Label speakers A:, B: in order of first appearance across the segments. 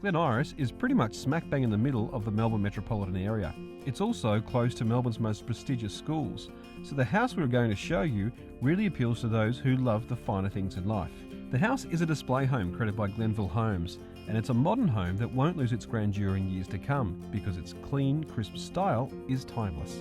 A: Glen Iris is pretty much smack bang in the middle of the Melbourne metropolitan area. It's also close to Melbourne's most prestigious schools, so the house we're going to show you really appeals to those who love the finer things in life. The house is a display home created by Glenville Homes, and it's a modern home that won't lose its grandeur in years to come because its clean, crisp style is timeless.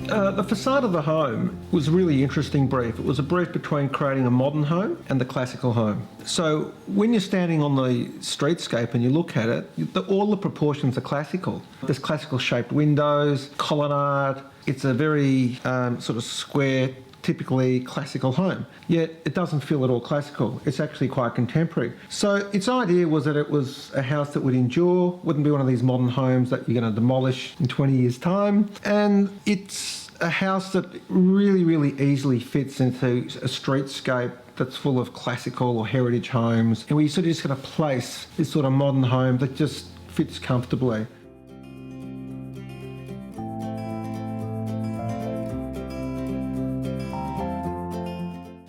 B: The facade of the home was a really interesting brief. It was a brief between creating a modern home and the classical home. So when you're standing on the streetscape and you look at it, all the proportions are classical. There's classical shaped windows, colonnade. It's a very sort of square, typically classical home, yet it doesn't feel at all classical. It's actually quite contemporary. So its idea was that it was a house that would endure, wouldn't be one of these modern homes that you're going to demolish in 20 years' time. And it's a house that really, really easily fits into a streetscape that's full of classical or heritage homes. And we sort of just got to place this sort of modern home that just fits comfortably.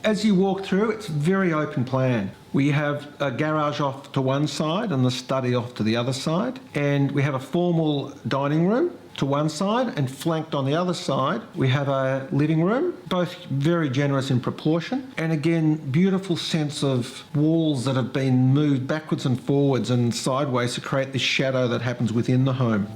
B: As you walk through, it's very open plan. We have a garage off to one side and the study off to the other side. And we have a formal dining room to one side, and flanked on the other side, we have a living room, both very generous in proportion. And again, beautiful sense of walls that have been moved backwards and forwards and sideways to create this shadow that happens within the home.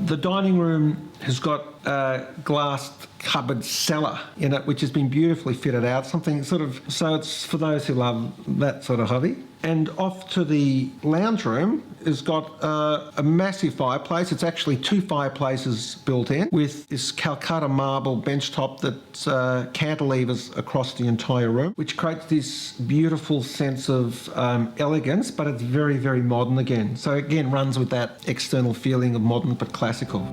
B: The dining room has got a glass cupboard cellar in it, which has been beautifully fitted out, something sort of, so it's for those who love that sort of hobby. And off to the lounge room has got a massive fireplace. It's actually two fireplaces built in with this Calcutta marble benchtop that cantilevers across the entire room, which creates this beautiful sense of elegance, but it's very, very modern again. So again, runs with that external feeling of modern but classical.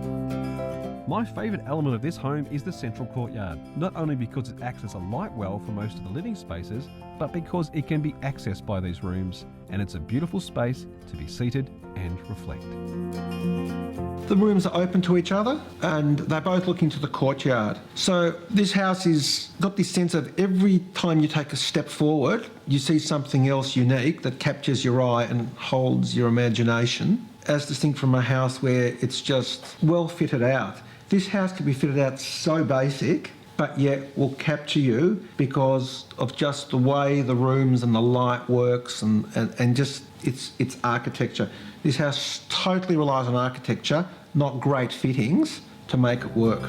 A: My favourite element of this home is the central courtyard, not only because it acts as a light well for most of the living spaces, but because it can be accessed by these rooms, and it's a beautiful space to be seated and reflect.
B: The rooms are open to each other and they both look into the courtyard. So this house has got this sense of every time you take a step forward, you see something else unique that captures your eye and holds your imagination, as distinct from a house where it's just well fitted out. This house can be fitted out so basic, but yet will capture you because of just the way the rooms and the light works and just its architecture. This house totally relies on architecture, not great fittings, to make it work.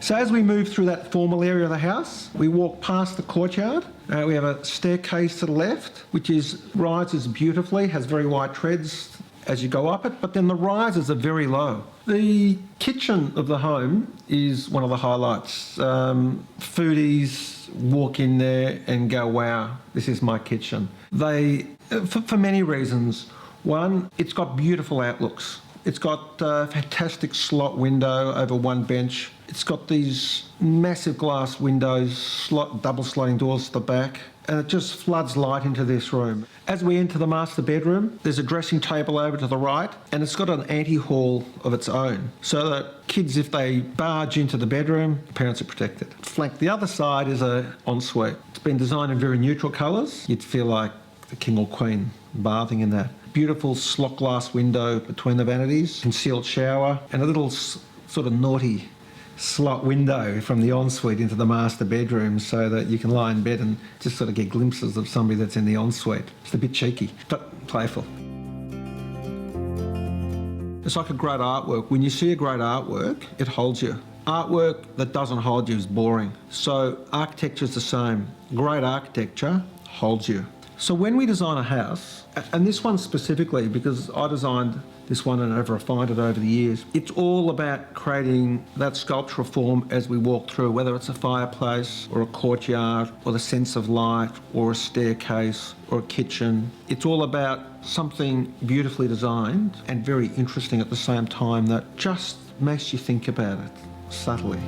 B: So as we move through that formal area of the house, we walk past the courtyard. We have a staircase to the left, which rises beautifully, has very wide treads as you go up it, but then the rises are very low. The kitchen of the home is one of the highlights. Foodies walk in there and go, wow, this is my kitchen. For many reasons. One, it's got beautiful outlooks. It's got a fantastic slot window over one bench. It's got these massive glass windows, double sliding doors to the back, and it just floods light into this room. As we enter the master bedroom, there's a dressing table over to the right, and it's got an ante-hall of its own, so that kids, if they barge into the bedroom, the parents are protected. Flanked the other side is an ensuite. It's been designed in very neutral colours. You'd feel like the king or queen bathing in that. Beautiful slot glass window between the vanities, concealed shower, and a little sort of naughty slot window from the ensuite into the master bedroom so that you can lie in bed and just sort of get glimpses of somebody that's in the ensuite. It's a bit cheeky, but playful. It's like a great artwork. When you see a great artwork, it holds you. Artwork that doesn't hold you is boring. So architecture is the same. Great architecture holds you. So when we design a house, and this one specifically because I designed this one and I've refined it over the years, it's all about creating that sculptural form as we walk through, whether it's a fireplace or a courtyard or the sense of light or a staircase or a kitchen. It's all about something beautifully designed and very interesting at the same time that just makes you think about it subtly.